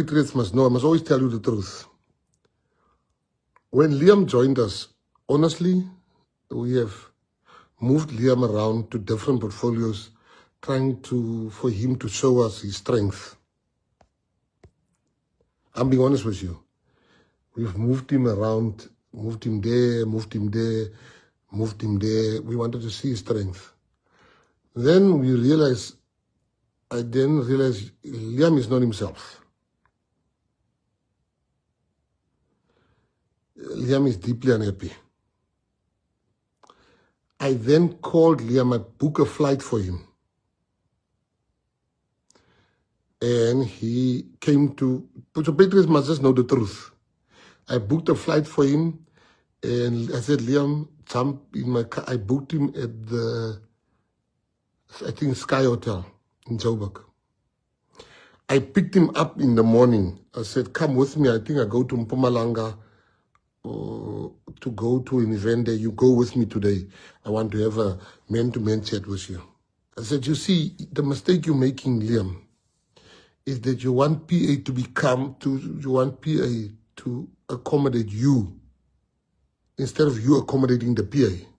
Patriots must know, I must always tell you the truth. When Liam joined us, honestly, we have moved Liam around to different portfolios, trying for him to show us his strength. I'm being honest with you. We've moved him around, moved him there, moved him there, moved him there. We wanted to see his strength. Then we realized, I then realized Liam is not himself. Liam is deeply unhappy. I then called Liam, I booked a flight for him. And he came to, so Patriots must just know the truth. I booked a flight for him and I said, Liam, jump in my car. I booked him at the, I think, Sky Hotel in Joburg. I picked him up in the morning. I said, come with me. I think I go to Mpumalanga to go to an event there. You go with me today. I want to have a man-to-man chat with you. I said, you see, the mistake you're making, Liam, is that you want PA you want PA to accommodate you instead of you accommodating the PA.